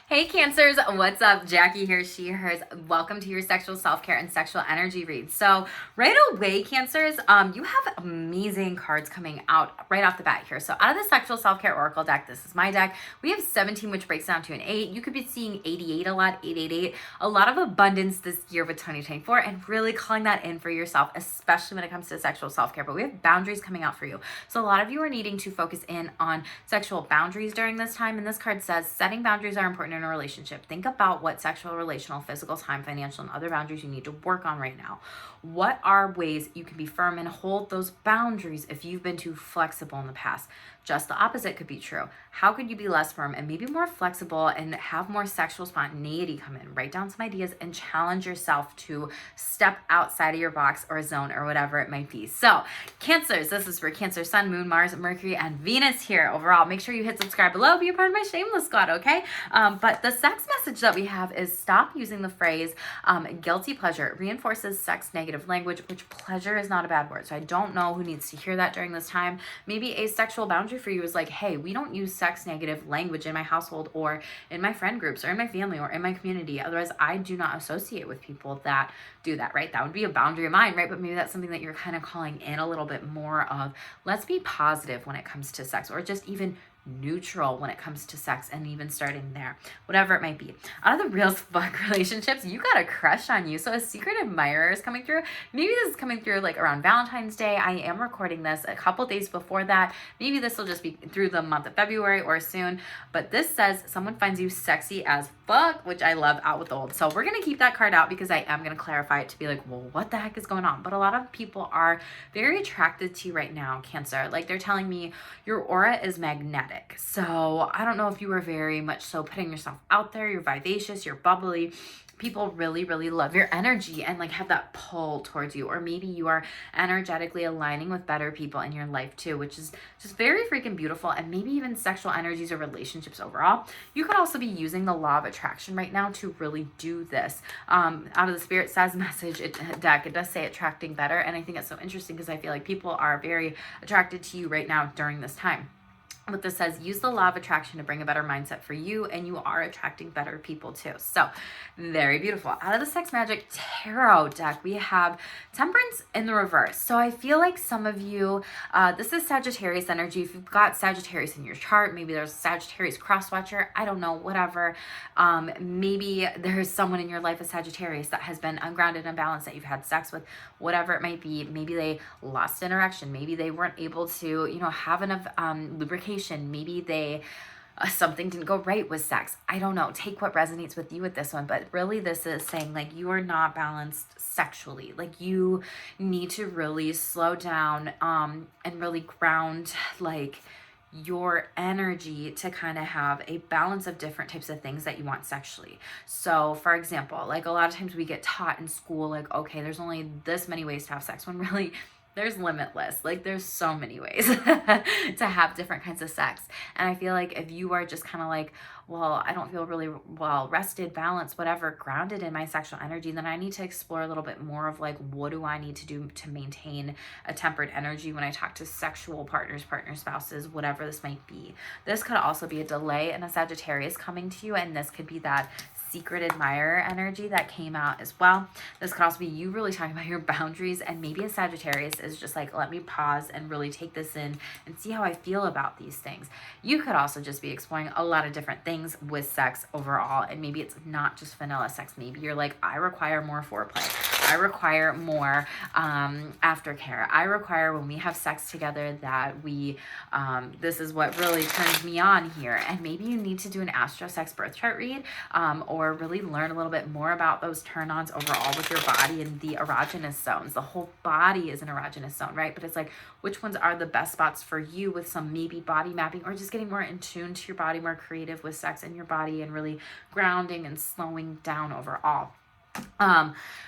Hey Cancers, what's up? Jackie here, she, hers. Welcome to your sexual self-care and sexual energy read. So right away, Cancers, you have amazing cards coming out right off the bat here. So out of the sexual self-care oracle deck, this is my deck. We have 17, which breaks down to an 8. You could be seeing 88 a lot, 888. A lot of abundance this year with 2024 and really calling that in for yourself, especially when it comes to sexual self-care. But we have boundaries coming out for you. So a lot of you are needing to focus in on sexual boundaries during this time. And this card says setting boundaries are important in a relationship. Think about what sexual, relational, physical, time, financial, and other boundaries you need to work on right now. What are ways you can be firm and hold those boundaries if you've been too flexible in the past? Just the opposite could be true. How could you be less firm and maybe more flexible and have more sexual spontaneity come in? Write down some ideas and challenge yourself to step outside of your box or zone or whatever it might be. So, Cancers, this is for Cancer, Sun, Moon, Mars, Mercury, and Venus here overall. Make sure you hit subscribe below. Be a part of my Shameless squad, okay? But the sex message that we have is stop using the phrase guilty pleasure. It reinforces sex negative language, which pleasure is not a bad word. So I don't know who needs to hear that during this time. Maybe a sexual boundary for you is like, hey, we don't use sex negative language in my household or in my friend groups or in my family or in my community. Otherwise, I do not associate with people that do that, right? That would be a boundary of mine, right? But maybe that's something that you're kind of calling in a little bit more of. Let's be positive when it comes to sex, or just even neutral when it comes to sex, and even starting there, whatever it might be. Out of the real fuck relationships, you got a crush on you. So a secret admirer is coming through. Maybe this is coming through like around Valentine's Day. I am recording this a couple days before that. Maybe this will just be through the month of February or soon. But this says someone finds you sexy as fuck, which I love, out with old. So we're going to keep that card out because I am going to clarify it to be like, well, what the heck is going on? But a lot of people are very attracted to you right now, Cancer. Like they're telling me your aura is magnetic. So I don't know if you were very much so putting yourself out there. You're vivacious, you're bubbly. People really, really love your energy and like have that pull towards you. Or maybe you are energetically aligning with better people in your life too, which is just very freaking beautiful. And maybe even sexual energies or relationships overall. You could also be using the law of attraction right now to really do this. Out of the Spirit Says message deck, it does say attracting better. And I think it's so interesting because I feel like people are very attracted to you right now during this time. What this says, use the law of attraction to bring a better mindset for you, and you are attracting better people too. So very beautiful. Out of the Sex Magic Tarot deck, we have Temperance in the reverse. So I feel like some of you, this is Sagittarius energy. If you've got Sagittarius in your chart, maybe there's a Sagittarius cross watcher, I don't know, whatever. Maybe there's someone in your life, a Sagittarius, that has been ungrounded, unbalanced, that you've had sex with, whatever it might be. Maybe they lost an erection. Maybe they weren't able to, have enough lubrication. Maybe they something didn't go right with sex. I don't know. Take what resonates with you with this one. But really this is saying like you are not balanced sexually. Like you need to really slow down and really ground like your energy to kind of have a balance of different types of things that you want sexually. So for example, like a lot of times we get taught in school like, okay, there's only this many ways to have sex, when really there's limitless. Like there's so many ways to have different kinds of sex. And I feel like if you are just kind of like, well, I don't feel really well rested, balanced, whatever, grounded in my sexual energy, then I need to explore a little bit more of like, what do I need to do to maintain a tempered energy when I talk to sexual partners, spouses, whatever this might be. This could also be a delay in a Sagittarius coming to you, and this could be that secret admirer energy that came out as well. This could also be you really talking about your boundaries, and maybe a Sagittarius is just like, let me pause and really take this in and see how I feel about these things. You could also just be exploring a lot of different things with sex overall, and maybe it's not just vanilla sex. Maybe you're like, I require more foreplay. I require more aftercare. I require when we have sex together that we, this is what really turns me on here. And maybe you need to do an astro sex birth chart read, or really learn a little bit more about those turn-ons overall with your body and the erogenous zones. The whole body is an erogenous zone, right? But it's like, which ones are the best spots for you, with some maybe body mapping, or just getting more in tune to your body, more creative with sex in your body, and really grounding and slowing down overall.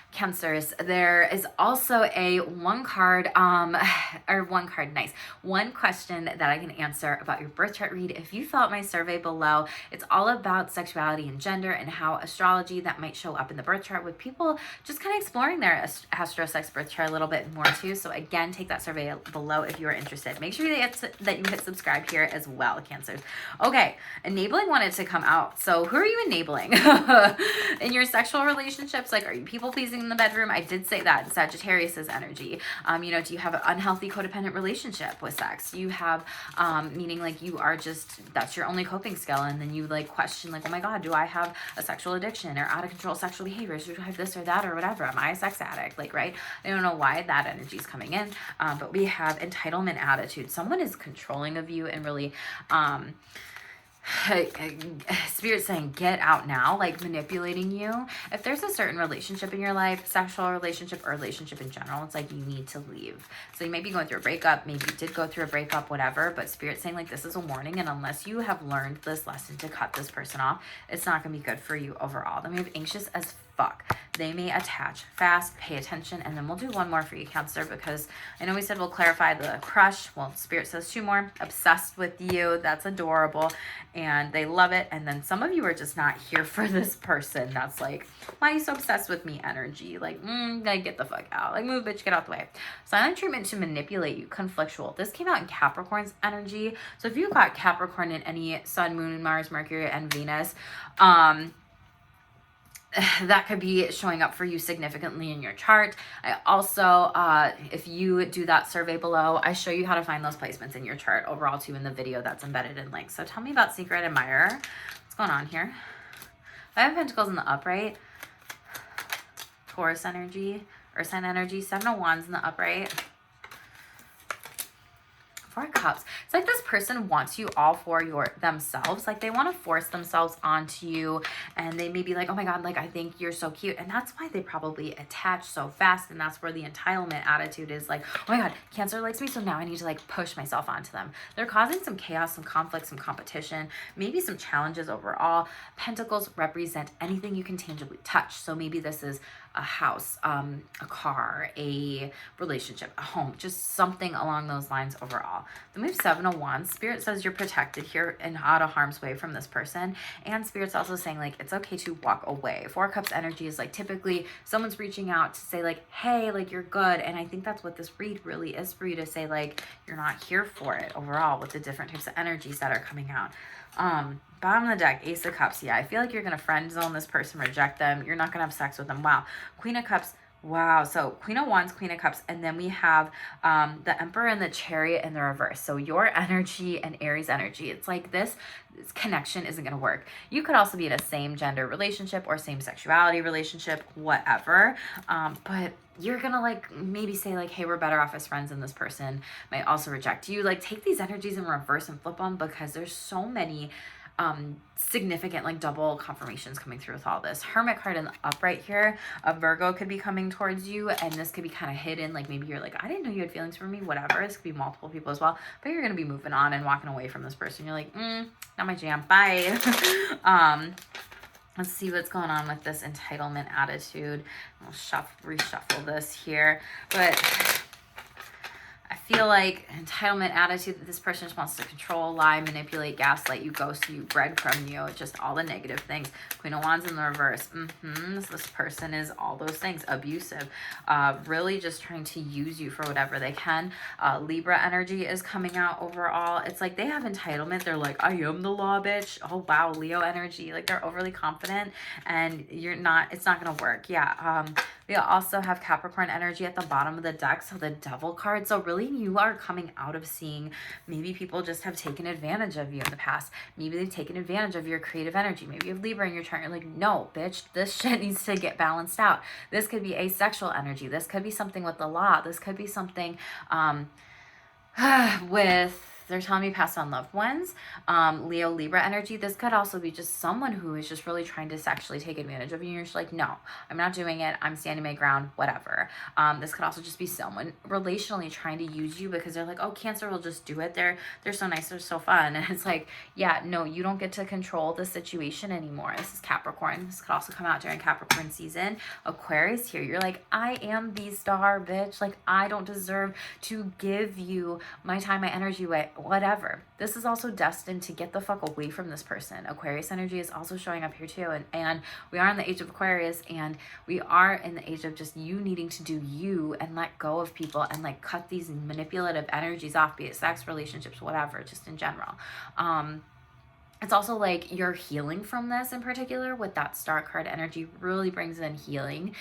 Cancers, there is also a one card, nice. One question that I can answer about your birth chart read. If you fill out my survey below, it's all about sexuality and gender and how astrology that might show up in the birth chart with people just kind of exploring their astro-sex birth chart a little bit more too. So again, take that survey below if you are interested. Make sure that you hit subscribe here as well, Cancers. Okay, enabling wanted to come out. So who are you enabling? In your sexual relationships, like, are you people pleasing in the bedroom? I did say that. Sagittarius's energy. Do you have an unhealthy codependent relationship with sex? You have, meaning like you are just, that's your only coping skill. And then you like question like, oh my God, do I have a sexual addiction or out of control sexual behaviors? Do I have this or that or whatever? Am I a sex addict? Like, right? I don't know why that energy is coming in. But we have entitlement attitude. Someone is controlling of you and really, Spirit saying get out now, like manipulating you. If there's a certain relationship in your life, sexual relationship or relationship in general, it's like you need to leave. So you may be going through a breakup, maybe you did go through a breakup, whatever, but Spirit saying like this is a warning, and unless you have learned this lesson to cut this person off, it's not going to be good for you overall. Then we have anxious as fuck. They may attach fast, pay attention, and then we'll do one more for you, Cancer, because I know we said we'll clarify the crush. Well, Spirit says two more. Obsessed with you. That's adorable. And they love it. And then some of you are just not here for this person. That's like, why are you so obsessed with me energy? Like, get the fuck out. Like, move, bitch, get out the way. Silent treatment to manipulate you. Conflictual. This came out in Capricorn's energy. So if you got Capricorn in any Sun, Moon, Mars, Mercury, and Venus, that could be showing up for you significantly in your chart. I also, if you do that survey below, I show you how to find those placements in your chart overall too in the video that's embedded in links. So tell me about Secret Admirer. What's going on here? Five of Pentacles in the upright. Taurus energy, Earth sign energy. Seven of Wands in the upright. Four of Cups. It's like this person wants you all for themselves. Like they want to force themselves onto you, and they may be like, oh my God, like I think you're so cute. And that's why they probably attach so fast. And that's where the entitlement attitude is like, oh my God, Cancer likes me, so now I need to like push myself onto them. They're causing some chaos, some conflict, some competition, maybe some challenges overall. Pentacles represent anything you can tangibly touch. So maybe this is a house, a car, a relationship, a home, just something along those lines overall. Then we have Seven of Wands. Spirit says you're protected here and out of harm's way from this person. And Spirit's also saying like, it's okay to walk away. Four of Cups energy is like, typically someone's reaching out to say like, hey, like you're good. And I think that's what this read really is for you to say like, you're not here for it overall with the different types of energies that are coming out. Bottom of the deck, Ace of Cups. Yeah, I feel like you're going to friend zone this person, reject them. You're not going to have sex with them. Wow. Queen of Cups. Wow. So Queen of Wands, Queen of Cups. And then we have the Emperor and the Chariot in the reverse. So your energy and Aries energy. It's like this connection isn't going to work. You could also be in a same gender relationship or same sexuality relationship, whatever. But you're going to like maybe say like, hey, we're better off as friends, and this person might also reject you. Like take these energies in reverse and flip them, because there's so many significant like double confirmations coming through with all this. Hermit card in the upright here. A Virgo could be coming towards you, and this could be kind of hidden. Like maybe you're like, I didn't know you had feelings for me, whatever. This could be multiple people as well, but you're going to be moving on and walking away from this person. You're like, not my jam. Bye. Let's see what's going on with this entitlement attitude. I'll reshuffle this here, but I feel like entitlement attitude that this person just wants to control, lie, manipulate, gaslight you, ghost you, breadcrumb you, just all the negative things. Queen of Wands in the reverse. So this person is all those things, abusive, really just trying to use you for whatever they can. Libra energy is coming out overall. It's like they have entitlement. They're like, I am the law, bitch. Oh, wow. Leo energy. Like they're overly confident, and you're not, it's not going to work. Yeah. We also have Capricorn energy at the bottom of the deck, so the Devil card. So really you are coming out of seeing maybe people just have taken advantage of you in the past. Maybe they've taken advantage of your creative energy. Maybe you have Libra in your chart. You're like, no, bitch, this shit needs to get balanced out. This could be asexual energy. This could be something with the law. This could be something with They're telling me pass on loved ones. Leo, Libra energy. This could also be just someone who is just really trying to sexually take advantage of you. You're just like, no, I'm not doing it. I'm standing my ground, whatever. This could also just be someone relationally trying to use you because they're like, oh, Cancer will just do it. They're so nice. They're so fun. And it's like, yeah, no, you don't get to control the situation anymore. This is Capricorn. This could also come out during Capricorn season. Aquarius here. You're like, I am the star, bitch. Like, I don't deserve to give you my time, my energy, whatever. This is also destined to get the fuck away from this person. Aquarius energy is also showing up here too. And we are in the age of Aquarius, and we are in the age of just you needing to do you and let go of people and like cut these manipulative energies off, be it sex, relationships, whatever, just in general. It's also like you're healing from this in particular with that star card energy really brings in healing,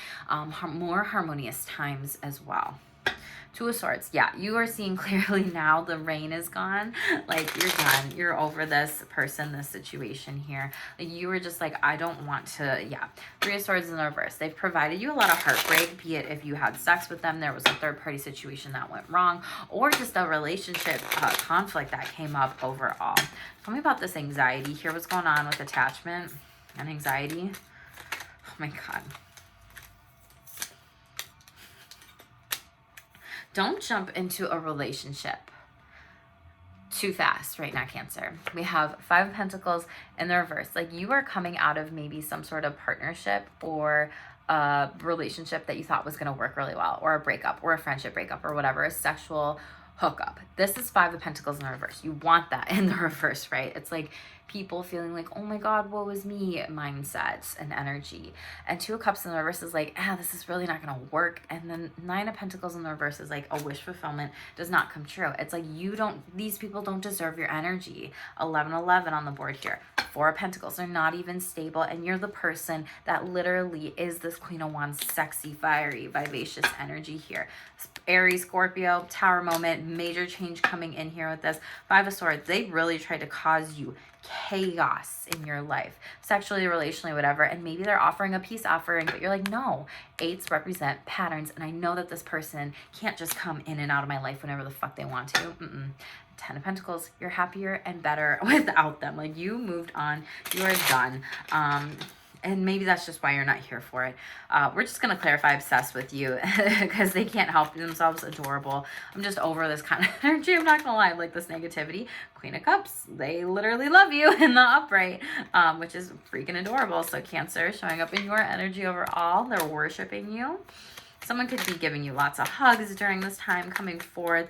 more harmonious times as well. Two of Swords. Yeah, you are seeing clearly now the rain is gone. Like, you're done. You're over this person, this situation here. Like, you were just like, I don't want to, yeah. Three of Swords in the reverse. They've provided you a lot of heartbreak, be it if you had sex with them, there was a third-party situation that went wrong, or just a relationship conflict that came up overall. Tell me about this anxiety here. What's going on with attachment and anxiety? Oh, my God. Don't jump into a relationship too fast right now, Cancer. We have Five of Pentacles in the reverse. Like, you are coming out of maybe some sort of partnership or a relationship that you thought was going to work really well, or a breakup or a friendship breakup or whatever, a sexual hookup. This is Five of Pentacles in the reverse. You want that in the reverse, right? It's like people feeling like, oh my God, woe is me mindsets and energy. And Two of Cups in the reverse is like, this is really not going to work. And then Nine of Pentacles in the reverse is like a wish fulfillment does not come true. It's like these people don't deserve your energy. 11-11 on the board here. Four of Pentacles are not even stable, and you're the person that literally is this Queen of Wands, sexy, fiery, vivacious energy here. Aries, Scorpio, Tower moment, major change coming in here with this. Five of Swords, they really tried to cause you chaos in your life, sexually, relationally, whatever, and maybe they're offering a peace offering, but you're like, no. Eights represent patterns, and I know that this person can't just come in and out of my life whenever the fuck they want to. Ten of Pentacles, you're happier and better without them. Like, you moved on, you are done. And maybe that's just why you're not here for it. We're just going to clarify obsessed with you because they can't help themselves. Adorable. I'm just over this kind of energy. I'm not going to lie. Like, this negativity. Queen of Cups, they literally love you in the upright, which is freaking adorable. So Cancer showing up in your energy overall. They're worshiping you. Someone could be giving you lots of hugs during this time coming forth.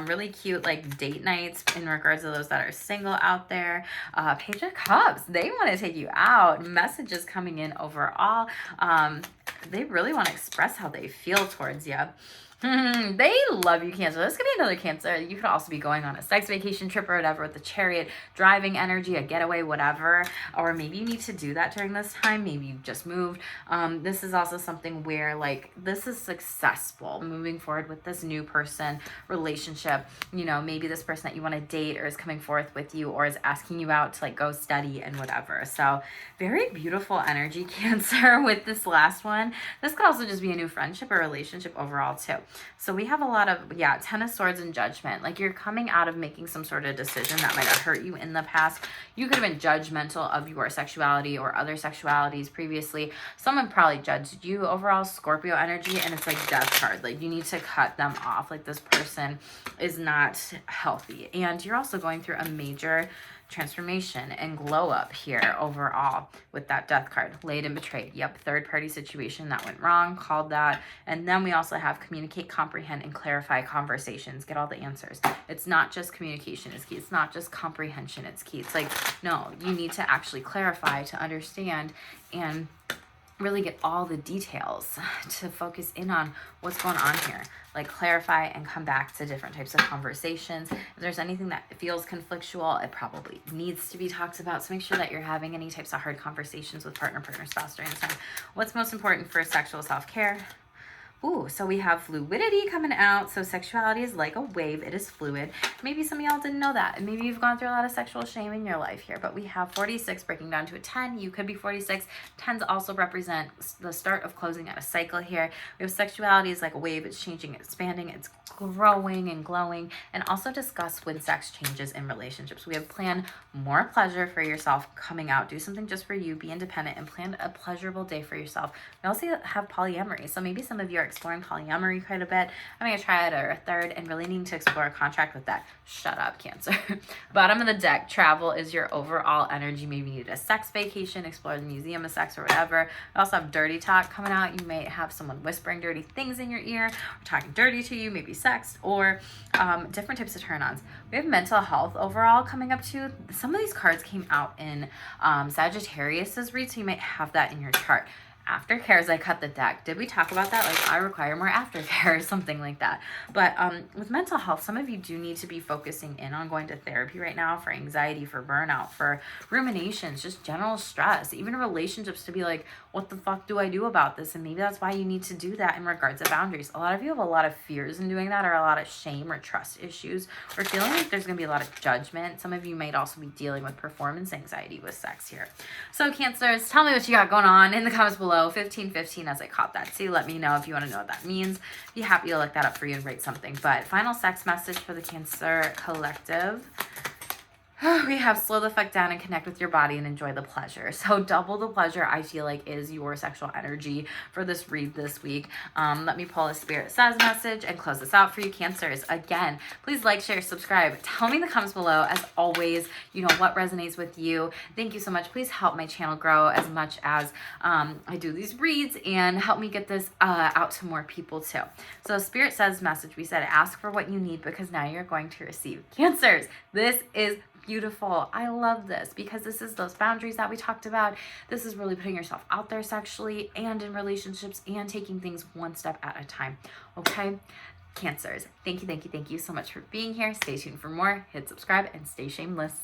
Really cute, like, date nights in regards to those that are single out there. Page of Cups, they want to take you out. Messages coming in overall. They really want to express how they feel towards you. They love you, Cancer. This could be another Cancer. You could also be going on a sex vacation trip or whatever with the Chariot, driving energy, a getaway, whatever. Or maybe you need to do that during this time. Maybe you just moved. This is also something where, like, this is successful moving forward with this new person, relationship. You know, maybe this person that you want to date or is coming forth with you or is asking you out to, like, go study and whatever. So very beautiful energy, Cancer, with this last one. This could also just be a new friendship or relationship overall too. So we have a lot of, Ten of Swords and Judgment. Like, you're coming out of making some sort of decision that might have hurt you in the past. You could have been judgmental of your sexuality or other sexualities previously. Someone probably judged you overall, Scorpio energy, and it's like Death card. Like, you need to cut them off. Like, this person is not healthy. And you're also going through a major transformation and glow up here overall with that Death card. Laid and betrayed. Yep, third party situation that went wrong, called that. And then we also have communicate, comprehend, and clarify conversations. Get all the answers. It's not just communication is key. It's not just comprehension. It's key. It's like, no, you need to actually clarify to understand and really get all the details to focus in on what's going on here. Like, clarify and come back to different types of conversations. If there's anything that feels conflictual, it probably needs to be talked about. So make sure that you're having any types of hard conversations with partner, spouse during this time. What's most important for sexual self-care? Ooh, so we have fluidity coming out. So sexuality is like a wave. It is fluid. Maybe some of y'all didn't know that. And maybe you've gone through a lot of sexual shame in your life here. But we have 46 breaking down to a 10. You could be 46. 10s also represent the start of closing out a cycle here. We have sexuality is like a wave. It's changing, expanding, it's growing and glowing. And also discuss when sex changes in relationships. We have plan more pleasure for yourself coming out. Do something just for you. Be independent and plan a pleasurable day for yourself. We also have polyamory. So maybe some of you are exploring polyamory quite a bit. Having a triad or a third and really needing to explore a contract with that. Shut up, Cancer. Bottom of the deck, travel is your overall energy. Maybe you need a sex vacation, explore the museum of sex or whatever. We also have dirty talk coming out. You may have someone whispering dirty things in your ear or talking dirty to you, maybe sex or different types of turn-ons. We have mental health overall coming up too. Some of these cards came out in Sagittarius's read, so you might have that in your chart. Aftercare as I cut the deck. Did we talk about that? Like, I require more aftercare or something like that. But with mental health, some of you do need to be focusing in on going to therapy right now for anxiety, for burnout, for ruminations, just general stress, even relationships, to be like, what the fuck do I do about this? And maybe that's why you need to do that in regards to boundaries. A lot of you have a lot of fears in doing that, or a lot of shame or trust issues, or feeling like there's going to be a lot of judgment. Some of you might also be dealing with performance anxiety with sex here. So Cancers, tell me what you got going on in the comments below. 1515 as I caught that too. Let me know if you want to know what that means. Be happy to look that up for you and write something. But final sex message for the Cancer collective. We have slow the fuck down and connect with your body and enjoy the pleasure. So double the pleasure, I feel like, is your sexual energy for this read this week. Let me pull a Spirit Says message and close this out for you, Cancers. Again, please like, share, subscribe. Tell me in the comments below, as always, you know, what resonates with you. Thank you so much. Please help my channel grow as much as I do these reads, and help me get this out to more people too. So Spirit Says message, we said ask for what you need because now you're going to receive. Cancers, this is beautiful. I love this because this is those boundaries that we talked about. This is really putting yourself out there sexually and in relationships and taking things one step at a time. Okay, Cancers, thank you so much for being here. Stay tuned for more. Hit subscribe and stay shameless.